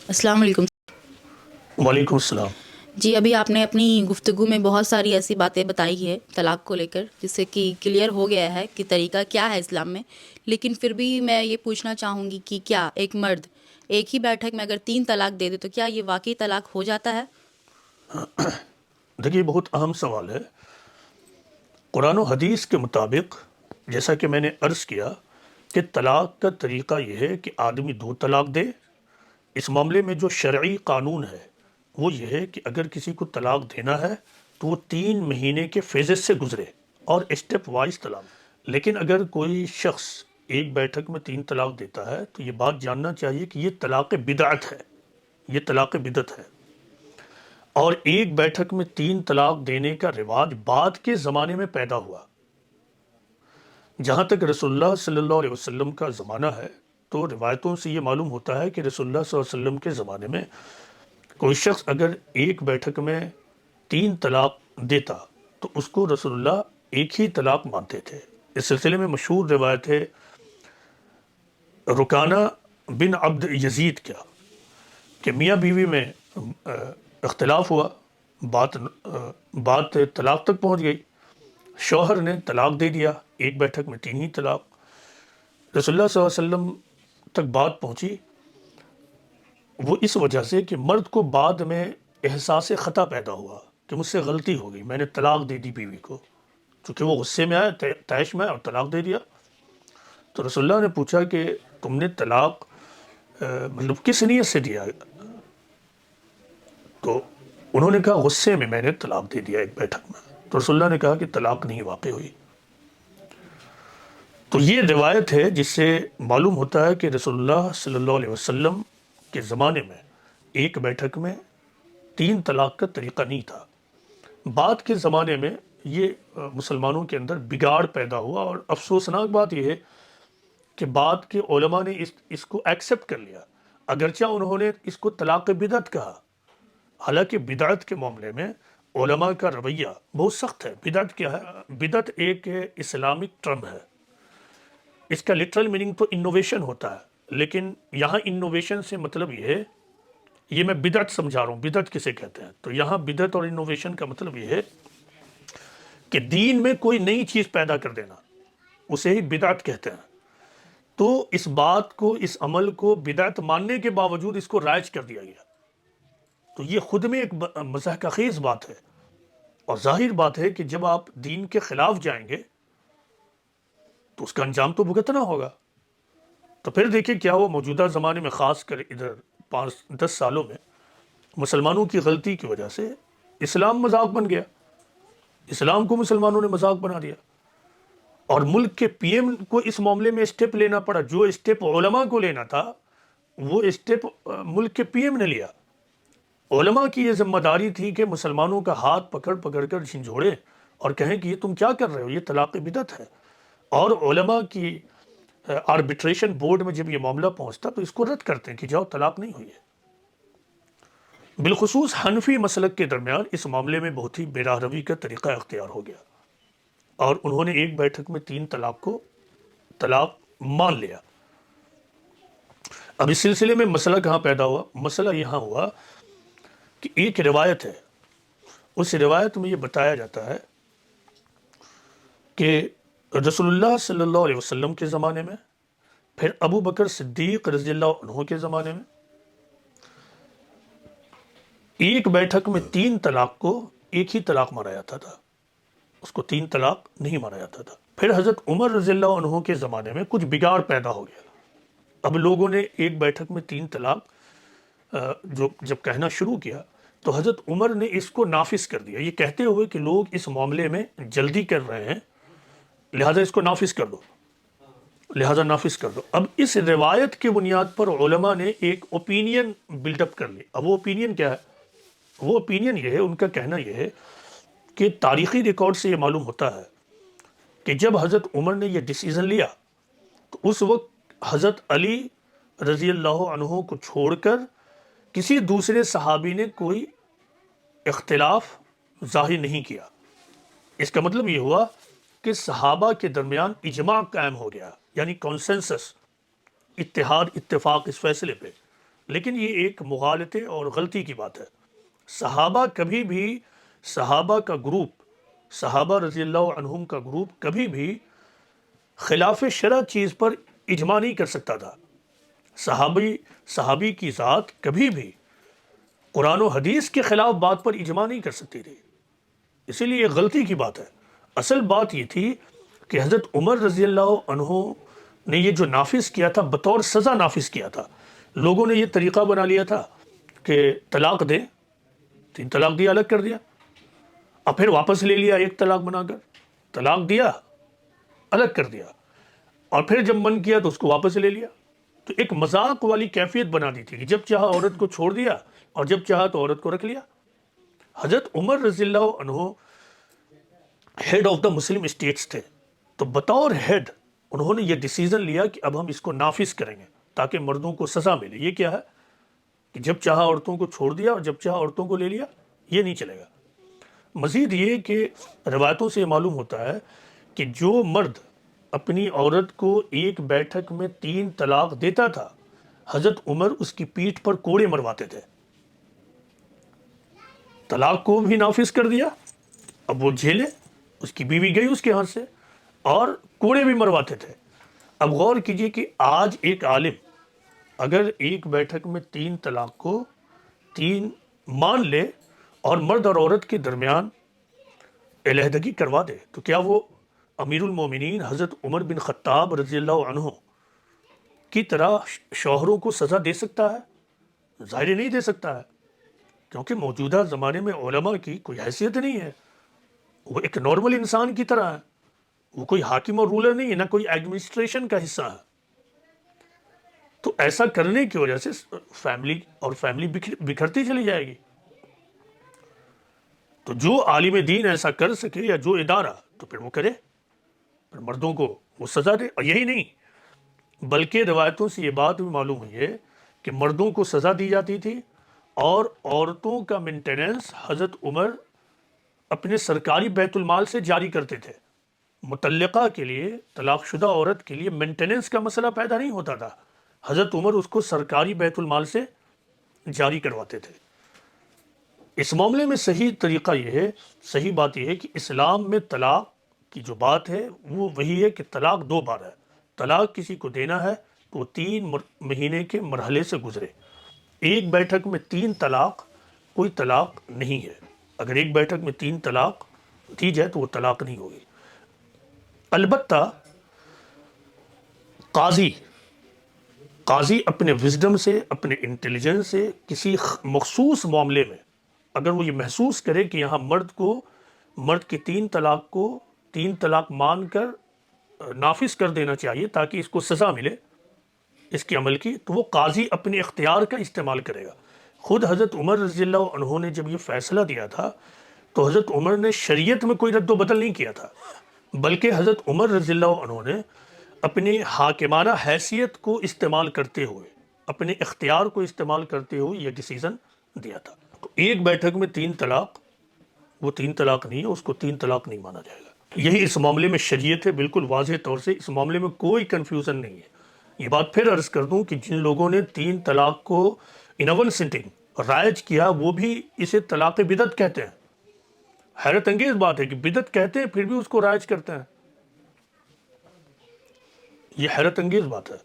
السلام علیکم۔ وعلیکم السلام۔ جی ابھی آپ نے اپنی گفتگو میں بہت ساری ایسی باتیں بتائی ہے طلاق کو لے کر، جس سے کہ کلیئر ہو گیا ہے کہ طریقہ کیا ہے اسلام میں، لیکن پھر بھی میں یہ پوچھنا چاہوں گی کہ کیا ایک مرد ایک ہی بیٹھک میں اگر 3 طلاق دے دے تو کیا یہ واقعی طلاق ہو جاتا ہے؟ دیکھیے بہت اہم سوال ہے۔ قرآن و حدیث کے مطابق جیسا کہ میں نے عرض کیا کہ طلاق کا طریقہ یہ ہے کہ آدمی 2 طلاق دے۔ اس معاملے میں جو شرعی قانون ہے وہ یہ ہے کہ اگر کسی کو طلاق دینا ہے تو وہ 3 مہینے کے فیزز سے گزرے اور اسٹیپ وائز طلاق۔ لیکن اگر کوئی شخص ایک بیٹھک میں 3 طلاق دیتا ہے تو یہ بات جاننا چاہیے کہ یہ طلاق بدعت ہے، یہ طلاق بدعت ہے۔ اور ایک بیٹھک میں 3 طلاق دینے کا رواج بعد کے زمانے میں پیدا ہوا۔ جہاں تک رسول اللہ صلی اللہ علیہ وسلم کا زمانہ ہے تو روایتوں سے یہ معلوم ہوتا ہے کہ رسول اللہ صلی اللہ علیہ وسلم کے زمانے میں کوئی شخص اگر ایک بیٹھک میں 3 طلاق دیتا تو اس کو رسول اللہ ایک ہی طلاق مانتے تھے۔ اس سلسلے میں مشہور روایت ہے رکانہ بن عبد یزید کا کہ میاں بیوی میں اختلاف ہوا، بات طلاق تک پہنچ گئی، شوہر نے طلاق دے دیا، ایک بیٹھک میں 3 ہی طلاق۔ رسول اللہ صلی اللہ علیہ وسلم تک بات پہنچی، وہ اس وجہ سے کہ مرد کو بعد میں احساس خطا پیدا ہوا کہ مجھ سے غلطی ہو گئی، میں نے طلاق دے دی بیوی کو، چونکہ وہ غصے میں آیا، طیش میں آیا اور طلاق دے دیا۔ تو رسول اللہ نے پوچھا کہ تم نے طلاق مطلب کس نیت سے دیا؟ تو انہوں نے کہا غصے میں نے طلاق دے دیا ایک بیٹھک میں۔ تو رسول اللہ نے کہا کہ طلاق نہیں واقع ہوئی۔ تو یہ روایت ہے جس سے معلوم ہوتا ہے کہ رسول اللہ صلی اللہ علیہ وسلم کے زمانے میں ایک بیٹھک میں 3 طلاق کا طریقہ نہیں تھا۔ بعد کے زمانے میں یہ مسلمانوں کے اندر بگاڑ پیدا ہوا، اور افسوسناک بات یہ ہے کہ بعد کے علماء نے اس کو ایکسیپٹ کر لیا، اگرچہ انہوں نے اس کو طلاق بدعت کہا۔ حالانکہ بدعت کے معاملے میں علماء کا رویہ بہت سخت ہے۔ بدعت کیا ہے؟ بدعت ایک اسلامک ٹرم ہے، اس کا لٹرل میننگ تو انوویشن ہوتا ہے، لیکن یہاں انوویشن سے مطلب یہ ہے، یہ میں بدعت سمجھا رہا ہوں، بدعت کسے کہتے ہیں، تو یہاں بدعت اور انوویشن کا مطلب یہ ہے کہ دین میں کوئی نئی چیز پیدا کر دینا، اسے ہی بدعت کہتے ہیں۔ تو اس بات کو، اس عمل کو بدعت ماننے کے باوجود اس کو رائج کر دیا گیا، تو یہ خود میں ایک مضحکہ خیز بات ہے۔ اور ظاہر بات ہے کہ جب آپ دین کے خلاف جائیں گے تو اس کا انجام تو بھگتنا ہوگا۔ تو پھر دیکھیں کیا ہوا موجودہ زمانے میں، خاص کر ادھر 5-10 سالوں میں مسلمانوں کی غلطی کی وجہ سے اسلام مذاق بن گیا، اسلام کو مسلمانوں نے مذاق بنا دیا، اور ملک کے پی ایم کو اس معاملے میں اسٹیپ لینا پڑا۔ جو اسٹیپ علماء کو لینا تھا وہ اسٹیپ ملک کے پی ایم نے لیا۔ علماء کی یہ ذمہ داری تھی کہ مسلمانوں کا ہاتھ پکڑ پکڑ کر جھنجھوڑے اور کہیں کہ یہ تم کیا کر رہے ہو، یہ طلاق بدعت ہے۔ اور علماء کی آربیٹریشن بورڈ میں جب یہ معاملہ پہنچتا تو اس کو رد کرتے ہیں کہ جاؤ طلاق نہیں ہوئی ہے۔ بالخصوص حنفی مسلک کے درمیان اس معاملے میں بہت ہی بے راہ روی کا طریقہ اختیار ہو گیا، اور انہوں نے ایک بیٹھک میں 3 طلاق کو طلاق مان لیا۔ اب اس سلسلے میں مسئلہ کہاں پیدا ہوا؟ مسئلہ یہاں ہوا کہ ایک روایت ہے، اس روایت میں یہ بتایا جاتا ہے کہ رسول اللہ صلی اللہ علیہ وسلم کے زمانے میں، پھر ابو بکر صدیق رضی اللہ عنہ کے زمانے میں، ایک بیٹھک میں 3 طلاق کو ایک ہی طلاق مانا جاتا تھا، اس کو 3 طلاق نہیں مانا جاتا تھا۔ پھر حضرت عمر رضی اللہ عنہ کے زمانے میں کچھ بگاڑ پیدا ہو گیا، اب لوگوں نے ایک بیٹھک میں 3 طلاق جب کہنا شروع کیا تو حضرت عمر نے اس کو نافذ کر دیا، یہ کہتے ہوئے کہ لوگ اس معاملے میں جلدی کر رہے ہیں، لہذا اس کو نافذ کر دو، لہذا نافذ کر دو۔ اب اس روایت کے بنیاد پر علماء نے ایک اوپینین بلڈ اپ کر لی۔ اب وہ اوپینین کیا ہے؟ وہ اوپینین یہ ہے، ان کا کہنا یہ ہے کہ تاریخی ریکارڈ سے یہ معلوم ہوتا ہے کہ جب حضرت عمر نے یہ ڈیسیژن لیا تو اس وقت حضرت علی رضی اللہ عنہ کو چھوڑ کر کسی دوسرے صحابی نے کوئی اختلاف ظاہر نہیں کیا۔ اس کا مطلب یہ ہوا کہ صحابہ کے درمیان اجماع قائم ہو گیا، یعنی کنسنسس، اتحاد، اتفاق اس فیصلے پہ لیکن یہ ایک مغالطے اور غلطی کی بات ہے. صحابہ کبھی بھی، صحابہ کا گروپ، صحابہ رضی اللہ عنہم کا گروپ کبھی بھی خلاف شرع چیز پر اجماع نہیں کر سکتا تھا. صحابی کی ذات کبھی بھی قرآن و حدیث کے خلاف بات پر اجماع نہیں کر سکتی تھی. اسی لیے یہ غلطی کی بات ہے. اصل بات یہ تھی کہ حضرت عمر رضی اللہ عنہ نے یہ جو نافذ کیا تھا بطور سزا نافذ کیا تھا. لوگوں نے یہ طریقہ بنا لیا تھا کہ طلاق دیں، 3 طلاق دیا، الگ کر دیا، اور پھر واپس لے لیا 1 طلاق بنا کر. طلاق دیا، الگ کر دیا، اور پھر جب من کیا تو اس کو واپس لے لیا. تو ایک مذاق والی کیفیت بنا دی تھی کہ جب چاہا عورت کو چھوڑ دیا اور جب چاہا تو عورت کو رکھ لیا. حضرت عمر رضی اللہ عنہ head of the Muslim states تھے، تو بطور ہیڈ انہوں نے یہ ڈیسیزن لیا کہ اب ہم اس کو نافذ کریں گے تاکہ مردوں کو سزا ملے. یہ کیا ہے کہ جب چاہا عورتوں کو چھوڑ دیا اور جب چاہا عورتوں کو لے لیا، یہ نہیں چلے گا. مزید یہ کہ روایتوں سے معلوم ہوتا ہے کہ جو مرد اپنی عورت کو ایک بیٹھک میں 3 طلاق دیتا تھا، حضرت عمر اس کی پیٹھ پر کوڑے مرواتے تھے. طلاق کو بھی نافذ کر دیا، اب وہ جھیلے، اس کی بیوی گئی اس کے ہاتھ سے، اور کوڑے بھی مرواتے تھے. اب غور کیجئے کہ آج ایک عالم اگر ایک بیٹھک میں 3 طلاق کو 3 مان لے اور مرد اور عورت کے درمیان علیحدگی کروا دے، تو کیا وہ امیر المومنین حضرت عمر بن خطاب رضی اللہ عنہ کی طرح شوہروں کو سزا دے سکتا ہے؟ ظاہر نہیں دے سکتا ہے، کیونکہ موجودہ زمانے میں علماء کی کوئی حیثیت نہیں ہے. وہ ایک نارمل انسان کی طرح ہے، وہ کوئی حاکم اور رولر نہیں ہے، نہ کوئی ایڈمنسٹریشن کا حصہ ہے. تو ایسا کرنے کی وجہ سے فیملی بکھرتی چلی جائے گی. تو جو عالم دین ایسا کر سکے یا جو ادارہ، تو پھر وہ کرے، پھر مردوں کو وہ سزا دے. اور یہی نہیں بلکہ روایتوں سے یہ بات بھی معلوم ہوئی ہے کہ مردوں کو سزا دی جاتی تھی اور عورتوں کا مینٹیننس حضرت عمر اپنے سرکاری بیت المال سے جاری کرتے تھے. مطلقہ کے لیے، طلاق شدہ عورت کے لیے مینٹیننس کا مسئلہ پیدا نہیں ہوتا تھا، حضرت عمر اس کو سرکاری بیت المال سے جاری کرواتے تھے. اس معاملے میں صحیح طریقہ یہ ہے، صحیح بات یہ ہے کہ اسلام میں طلاق کی جو بات ہے وہ وہی ہے کہ طلاق 2 بار ہے. طلاق کسی کو دینا ہے تو وہ 3 مہینے کے مرحلے سے گزرے. ایک بیٹھک میں 3 طلاق کوئی طلاق نہیں ہے. اگر ایک بیٹھک میں 3 طلاق دی جائے تو وہ طلاق نہیں ہوگی. البتہ قاضی اپنے وزڈم سے، اپنے انٹیلیجنس سے کسی مخصوص معاملے میں اگر وہ یہ محسوس کرے کہ یہاں مرد کی 3 طلاق کو 3 طلاق مان کر نافذ کر دینا چاہیے تاکہ اس کو سزا ملے اس کے عمل کی، تو وہ قاضی اپنے اختیار کا استعمال کرے گا. خود حضرت عمر رضی اللہ عنہ نے جب یہ فیصلہ دیا تھا تو حضرت عمر نے شریعت میں کوئی رد و بدل نہیں کیا تھا، بلکہ حضرت عمر رضی اللہ عنہ نے اپنی حاکمانہ حیثیت کو استعمال کرتے ہوئے، اپنے اختیار کو استعمال کرتے ہوئے یہ ڈیسیزن دیا تھا. تو ایک بیٹھک میں 3 طلاق، وہ 3 طلاق نہیں ہے، اس کو 3 طلاق نہیں مانا جائے گا. یہی اس معاملے میں شریعت ہے، بالکل واضح طور سے اس معاملے میں کوئی کنفیوژن نہیں ہے. یہ بات پھر عرض کر دوں کہ جن لوگوں نے 3 طلاق کو ان ون سٹنگ رائج کیا، وہ بھی اسے طلاق بدعت کہتے ہیں. حیرت انگیز بات ہے کہ بدعت کہتے ہیں پھر بھی اس کو رائج کرتے ہیں. یہ حیرت انگیز بات ہے.